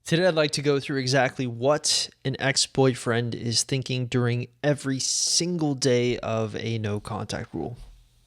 Today, I'd like to go through exactly what an ex-boyfriend is thinking during every single day of a no contact rule.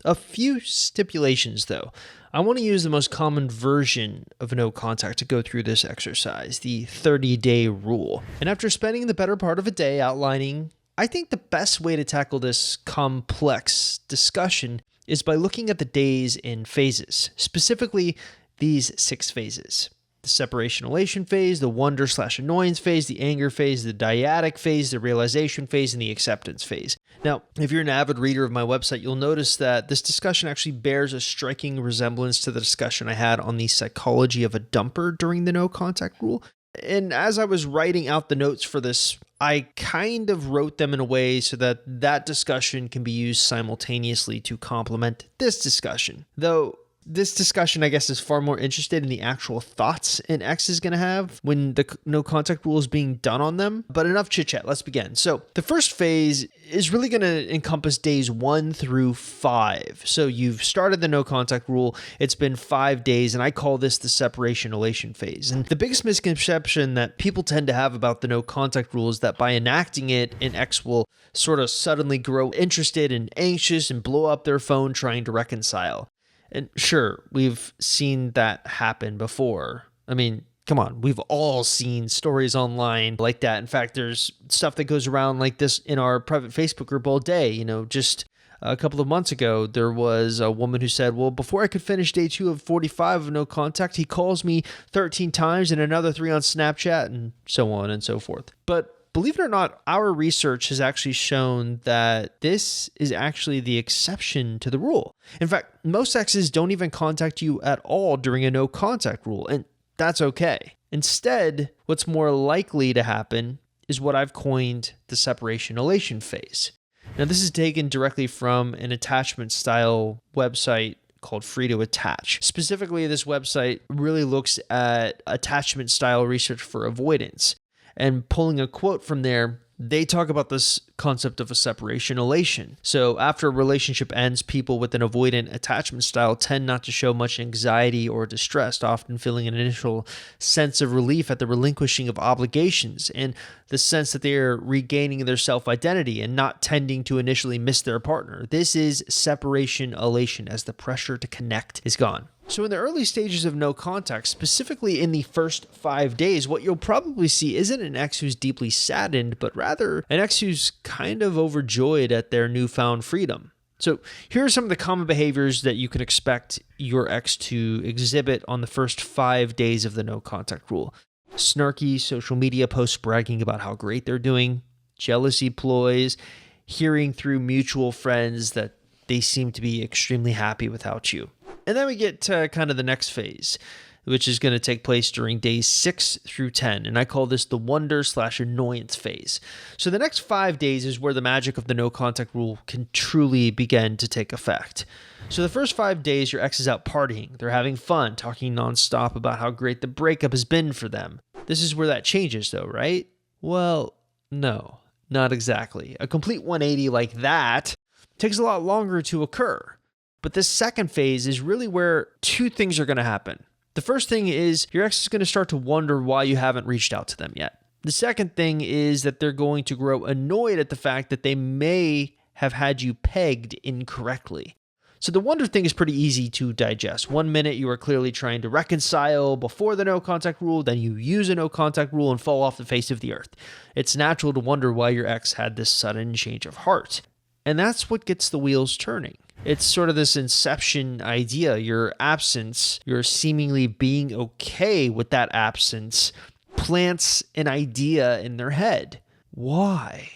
A few stipulations, though. I want to use the most common version of no contact to go through this exercise, the 30-day rule. And after spending the better part of a day outlining, I think the best way to tackle this complex discussion is by looking at the days in phases, specifically these 6 phases. The separation elation phase, the wonder/annoyance phase, the anger phase, the dyadic phase, the realization phase, and the acceptance phase. Now, if you're an avid reader of my website, you'll notice that this discussion actually bears a striking resemblance to the discussion I had on the psychology of a dumper during the no contact rule. And as I was writing out the notes for this, I kind of wrote them in a way so that that discussion can be used simultaneously to complement this discussion. Though this discussion, I guess, is far more interested in the actual thoughts an ex is going to have when the no contact rule is being done on them. But enough chit chat, let's begin. So the first phase is really going to encompass days 1 through 5. So you've started the no contact rule. It's been 5 days, and I call this the separation elation phase. And the biggest misconception that people tend to have about the no contact rule is that by enacting it, an ex will sort of suddenly grow interested and anxious and blow up their phone trying to reconcile. And sure, we've seen that happen before. I mean, come on, we've all seen stories online like that. In fact, there's stuff that goes around like this in our private Facebook group all day. You know, just a couple of months ago, there was a woman who said, well, before I could finish day 2 of 45 of no contact, he calls me 13 times and another 3 on Snapchat and so on and so forth. But believe it or not, our research has actually shown that this is actually the exception to the rule. In fact, most exes don't even contact you at all during a no contact rule, and that's okay. Instead, what's more likely to happen is what I've coined the separation elation phase. Now, this is taken directly from an attachment style website called Free to Attach. Specifically, this website really looks at attachment style research for avoidance. And pulling a quote from there, they talk about this concept of a separation elation. So after a relationship ends, people with an avoidant attachment style tend not to show much anxiety or distress, often feeling an initial sense of relief at the relinquishing of obligations and the sense that they are regaining their self-identity and not tending to initially miss their partner. This is separation elation as the pressure to connect is gone. So in the early stages of no contact, specifically in the first 5 days, what you'll probably see isn't an ex who's deeply saddened, but rather an ex who's kind of overjoyed at their newfound freedom. So here are some of the common behaviors that you can expect your ex to exhibit on the first 5 days of the no contact rule. Snarky social media posts bragging about how great they're doing, jealousy ploys, hearing through mutual friends that they seem to be extremely happy without you. And then we get to kind of the next phase, which is going to take place during days 6 through 10. And I call this the wonder/annoyance phase. So the next 5 days is where the magic of the no contact rule can truly begin to take effect. So the first 5 days, your ex is out partying. They're having fun, talking nonstop about how great the breakup has been for them. This is where that changes though, right? Well, no, not exactly. A complete 180 like that takes a lot longer to occur. But this second phase is really where 2 things are going to happen. The first thing is your ex is going to start to wonder why you haven't reached out to them yet. The second thing is that they're going to grow annoyed at the fact that they may have had you pegged incorrectly. So the wonder thing is pretty easy to digest. 1 minute you are clearly trying to reconcile before the no contact rule, then you use a no contact rule and fall off the face of the earth. It's natural to wonder why your ex had this sudden change of heart. And that's what gets the wheels turning. It's sort of this inception idea. Your absence, your seemingly being okay with that absence, plants an idea in their head. Why?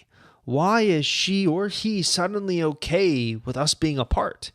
Why is she or he suddenly okay with us being apart?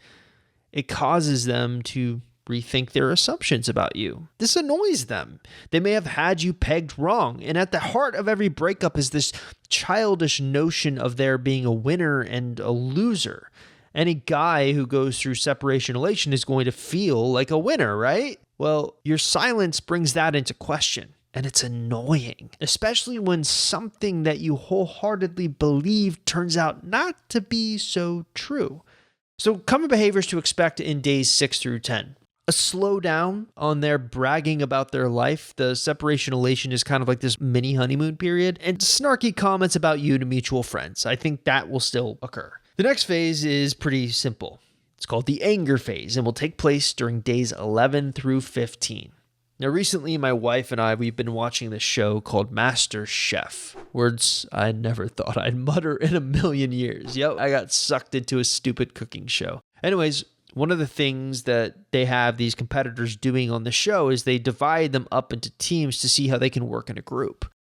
It causes them to rethink their assumptions about you. This annoys them. They may have had you pegged wrong. And at the heart of every breakup is this childish notion of there being a winner and a loser. Any guy who goes through separation elation is going to feel like a winner, right? Well, your silence brings that into question. And it's annoying, especially when something that you wholeheartedly believe turns out not to be so true. So common behaviors to expect in days 6 through 10. a slowdown on their bragging about their life. The separation elation is kind of like this mini honeymoon period, and snarky comments about you to mutual friends. I think that will still occur. The next phase is pretty simple. It's called the anger phase and will take place during days 11 through 15. Now, recently, my wife and I, we've been watching this show called Master Chef. Words I never thought I'd mutter in a million years. Yep, I got sucked into a stupid cooking show. Anyways, one of the things that they have these competitors doing on the show is they divide them up into teams to see how they can work in a group.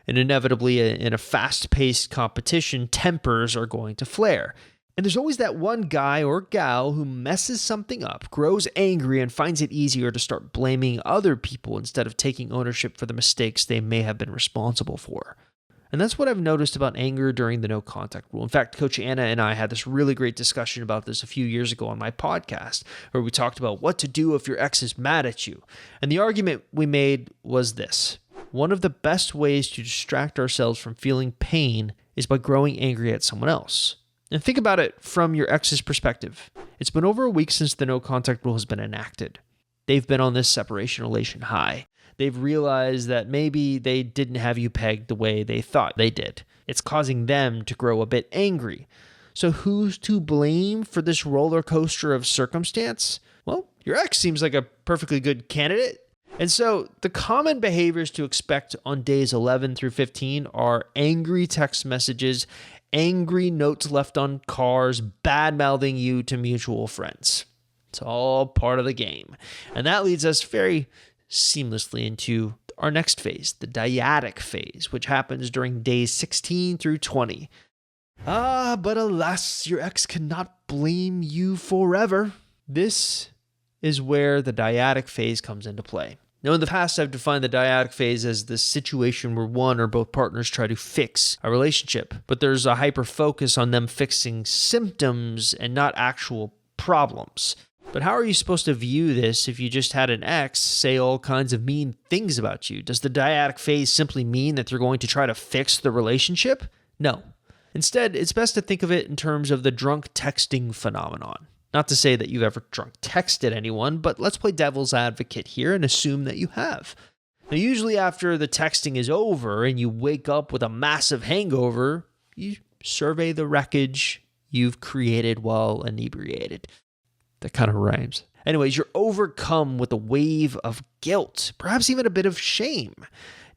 And inevitably, in a fast-paced competition, tempers are going to flare. And there's always that one guy or gal who messes something up, grows angry, and finds it easier to start blaming other people instead of taking ownership for the mistakes they may have been responsible for. And that's what I've noticed about anger during the no contact rule. In fact, Coach Anna and I had this really great discussion about this a few years ago on my podcast, where we talked about what to do if your ex is mad at you. And the argument we made was this: one of the best ways to distract ourselves from feeling pain is by growing angry at someone else. And think about it from your ex's perspective. It's been over a week since the no contact rule has been enacted. They've been on this separation elation high. They've realized that maybe they didn't have you pegged the way they thought they did. It's causing them to grow a bit angry. So who's to blame for this roller coaster of circumstance? Well, your ex seems like a perfectly good candidate. And so the common behaviors to expect on days 11 through 15 are angry text messages, angry notes left on cars, bad-mouthing you to mutual friends. It's all part of the game. And that leads us very seamlessly into our next phase, the dyadic phase, which happens during days 16 through 20. But alas, your ex cannot blame you forever. This is where the dyadic phase comes into play. Now, in the past, I've defined the dyadic phase as the situation where one or both partners try to fix a relationship, but there's a hyper focus on them fixing symptoms and not actual problems. But how are you supposed to view this if you just had an ex say all kinds of mean things about you? Does the dyadic phase simply mean that they're going to try to fix the relationship? No. Instead, it's best to think of it in terms of the drunk texting phenomenon. Not to say that you've ever drunk texted anyone, but let's play devil's advocate here and assume that you have. Now, usually after the texting is over and you wake up with a massive hangover, you survey the wreckage you've created while inebriated. That kind of rhymes. Anyways, you're overcome with a wave of guilt, perhaps even a bit of shame.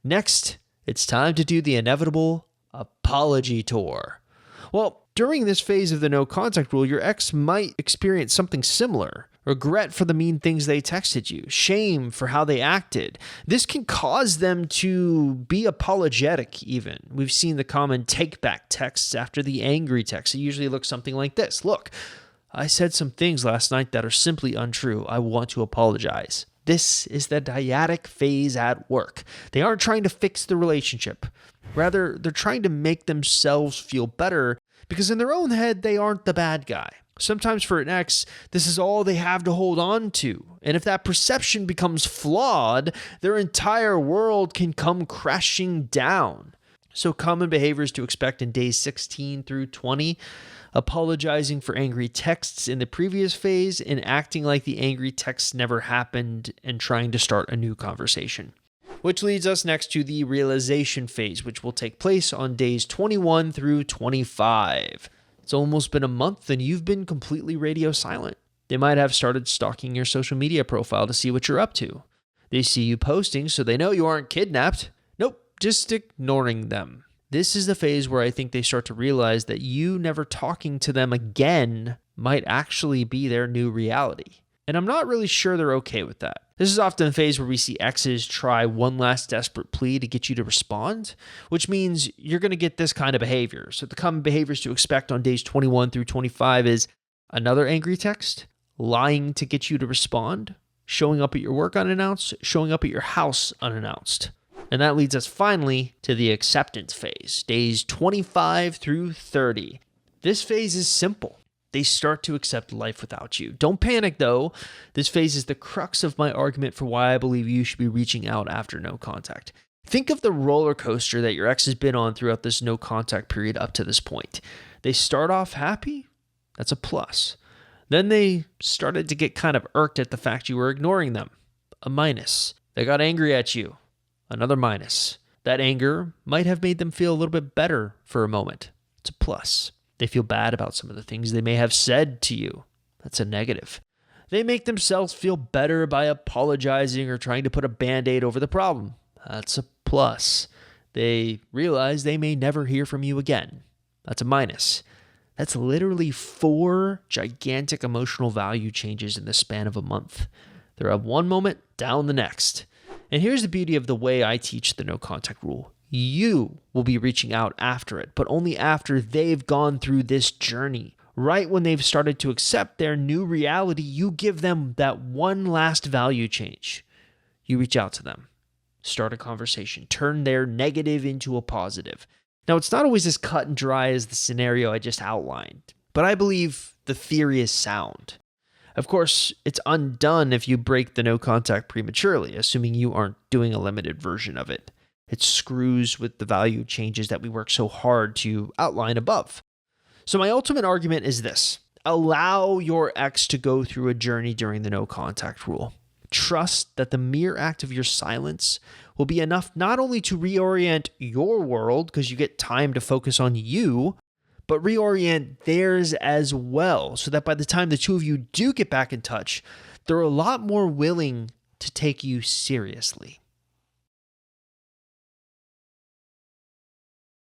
Next, it's time to do the inevitable apology tour. Well, during this phase of the no contact rule, your ex might experience something similar. Regret for the mean things they texted you, shame for how they acted. This can cause them to be apologetic even. We've seen the common take back texts after the angry text. It usually looks something like this. Look, I said some things last night that are simply untrue. I want to apologize. This is the dyadic phase at work. They aren't trying to fix the relationship. Rather, they're trying to make themselves feel better because in their own head, they aren't the bad guy. Sometimes for an ex, this is all they have to hold on to. And if that perception becomes flawed, their entire world can come crashing down. So common behaviors to expect in days 16 through 20, apologizing for angry texts in the previous phase and acting like the angry texts never happened and trying to start a new conversation. Which leads us next to the realization phase, which will take place on days 21 through 25. It's almost been a month and you've been completely radio silent. They might have started stalking your social media profile to see what you're up to. They see you posting, so they know you aren't kidnapped. Nope, just ignoring them. This is the phase where I think they start to realize that you never talking to them again might actually be their new reality. And I'm not really sure they're okay with that. This is often the phase where we see exes try one last desperate plea to get you to respond, which means you're going to get this kind of behavior. So the common behaviors to expect on days 21 through 25 is another angry text, lying to get you to respond, showing up at your work unannounced, showing up at your house unannounced. And that leads us finally to the acceptance phase, days 25 through 30. This phase is simple. They start to accept life without you. Don't panic, though. This phase is the crux of my argument for why I believe you should be reaching out after no contact. Think of the roller coaster that your ex has been on throughout this no contact period up to this point. They start off happy. That's a plus. Then they started to get kind of irked at the fact you were ignoring them. A minus. They got angry at you. Another minus. That anger might have made them feel a little bit better for a moment. It's a plus. They feel bad about some of the things they may have said to you. That's a negative. They make themselves feel better by apologizing or trying to put a band-aid over the problem. That's a plus. They realize they may never hear from you again. That's a minus. That's literally 4 gigantic emotional value changes in the span of a month. They're up one moment, down the next. And here's the beauty of the way I teach the no contact rule. You will be reaching out after it, but only after they've gone through this journey. Right when they've started to accept their new reality, you give them that one last value change. You reach out to them, start a conversation, turn their negative into a positive. Now, it's not always as cut and dry as the scenario I just outlined, but I believe the theory is sound. Of course, it's undone if you break the no contact prematurely, assuming you aren't doing a limited version of it. It screws with the value changes that we work so hard to outline above. So my ultimate argument is this. Allow your ex to go through a journey during the no contact rule. Trust that the mere act of your silence will be enough not only to reorient your world, because you get time to focus on you, but reorient theirs as well, so that by the time the two of you do get back in touch, they're a lot more willing to take you seriously.